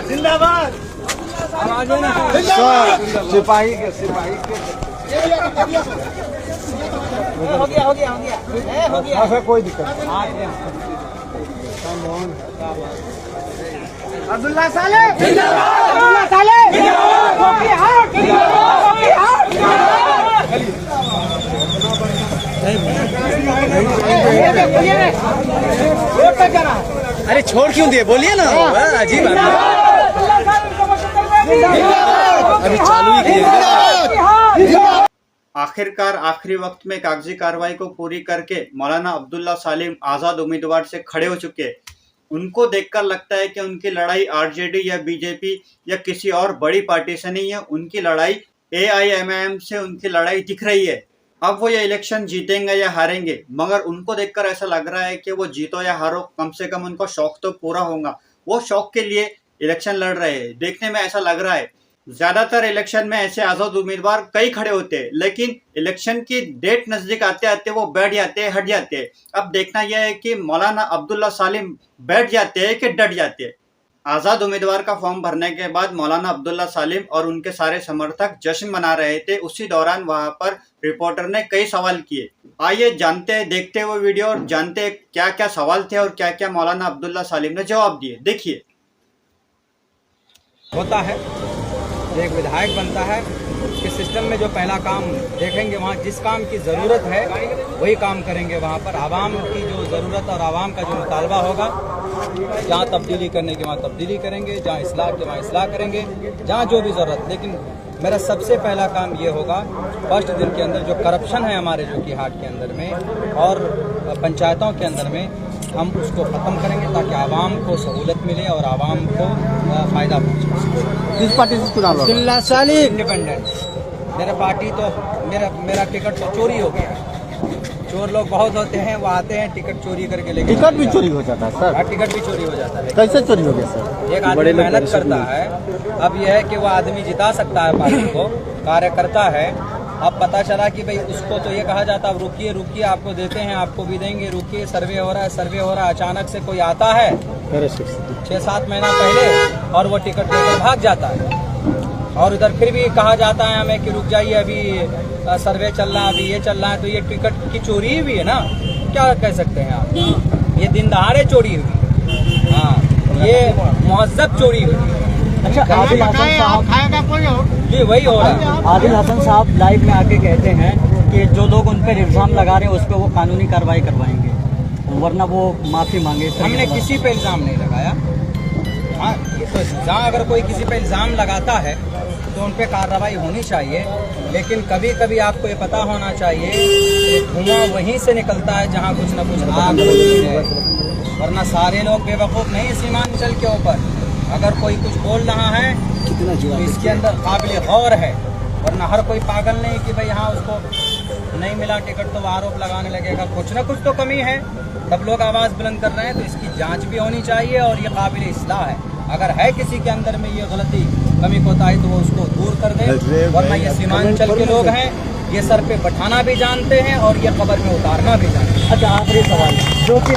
जिंदाबाद। सिपाही के हो गया कोई दिक्कत नहीं। अब्दुल्ला साले जिंदाबाद। अब्दुल्ला साले अरे छोड़ क्यों दिए, बोलिए ना। अजीब बात है, अभी चालू ही किया। आखिरकार आखिरी वक्त में कागजी कार्रवाई को पूरी करके मौलाना अब्दुल्ला सालिम आज़ाद उम्मीदवार से खड़े हो चुके। उनको देखकर लगता है कि उनकी लड़ाई आरजेडी या बीजेपी या किसी और बड़ी पार्टी से नहीं है, उनकी लड़ाई एआईएमआईएम से उनकी लड़ाई दिख रही है। अब वो ये इलेक्शन जीतेंगे या हारेंगे, मगर उनको देखकर ऐसा लग रहा है कि वो जीतो या हारो, कम से कम उनको शौक तो पूरा होगा। वो शौक के लिए इलेक्शन लड़ रहे हैं, देखने में ऐसा लग रहा है। ज्यादातर इलेक्शन में ऐसे आजाद उम्मीदवार कई खड़े होते हैं, लेकिन इलेक्शन की डेट नजदीक आते आते वो बैठ जाते हैं, हट जाते हैं। अब देखना यह है कि मौलाना अब्दुल्ला सालिम बैठ जाते हैं कि डट जाते हैं। आजाद उम्मीदवार का फॉर्म भरने के बाद मौलाना अब्दुल्ला सालिम और उनके सारे समर्थक जश्न मना रहे थे। उसी दौरान वहां पर रिपोर्टर ने कई सवाल किए। आइए जानते हैं, देखते हुए वीडियो और जानते हैं क्या क्या सवाल थे और क्या क्या मौलाना अब्दुल्ला सालिम ने जवाब दिए। देखिए। होता है, एक विधायक बनता है, उसके सिस्टम में जो पहला काम देखेंगे, वहाँ जिस काम की ज़रूरत है वही काम करेंगे। वहाँ पर आवाम की जो ज़रूरत और आवाम का जो मुतालबा होगा, जहाँ तब्दीली करने की वहाँ तब्दीली करेंगे, जहाँ इस्लाह के वहाँ इस्लाह करेंगे, जहाँ जो भी ज़रूरत। लेकिन मेरा सबसे पहला काम ये होगा, फर्स्ट दिन के अंदर जो करप्शन है हमारे जो कि हाट के अंदर में और पंचायतों के अंदर में, हम उसको ख़त्म करेंगे ताकि आवाम को सहूलत मिले और आवाम को फ़ायदा पहुँचे। किस पार्टी से चुनाव लड़ रहे हैं? इंडिपेंडेंट। मेरा पार्टी तो मेरा टिकट तो चोरी हो गया। चोर लोग बहुत होते हैं, वो आते हैं टिकट चोरी करके लेके। टिकट भी चोरी हो जाता है सर? टिकट भी चोरी हो जाता है। कैसे चोरी हो गया सर? एक आदमी मेहनत करता है, अब यह है कि वो आदमी जिता सकता है पार्टी को, कार्य करता है। अब पता चला कि भाई उसको तो ये कहा जाता है रुकिए रुकिए, आपको देते हैं, आपको भी देंगे, रुकिए, सर्वे हो रहा है, सर्वे हो रहा है। अचानक से कोई आता है 6-7 महीना पहले और वो टिकट लेकर भाग जाता है। और उधर फिर भी कहा जाता है हमें कि रुक जाइए, अभी सर्वे चल रहा है, अभी ये चल रहा है। तो ये टिकट की चोरी भी है ना, क्या कह सकते हैं आप? ये दिन दहाड़े चोरी हुई। हाँ, ये मुहज़्ज़ब चोरी हुई। अच्छा, आदिल हसन साहब जी वही हो रहा है। आदिल हसन साहब लाइव में आके कहते हैं कि जो लोग उन पर इल्ज़ाम लगा रहे हैं उस पर वो कानूनी कार्रवाई करवाएंगे, वरना वो माफ़ी मांगे। हमने किसी पे इल्ज़ाम नहीं लगाया। हाँ, तो जहाँ अगर कोई किसी पे इल्ज़ाम लगाता है तो उन पे कार्रवाई होनी चाहिए। लेकिन कभी कभी आपको ये पता होना चाहिए कि धुआं वहीं से निकलता है जहाँ कुछ न कुछ आग लगी है, वरना सारे लोग बेवकूफ़ नहीं सीमांचल के ऊपर। अगर कोई कुछ बोल रहा है तो इसके अंदर काबिल गौर है, वरना हर कोई पागल नहीं कि भाई हाँ उसको नहीं मिला टिकट तो आरोप लगाने लगेगा। कुछ ना कुछ तो कमी है, तब लोग आवाज़ बुलंद कर रहे हैं। तो इसकी जांच भी होनी चाहिए और ये काबिल इस्लाह है। अगर है किसी के अंदर में ये गलती कमी कोताही तो वो उसको दूर कर दे, वरना ये सीमांचल के लोग हैं, ये सर पे बैठाना भी जानते हैं और ये कब्र में उतारना भी जानते हैं। अच्छा, आखिरी सवाल जो कि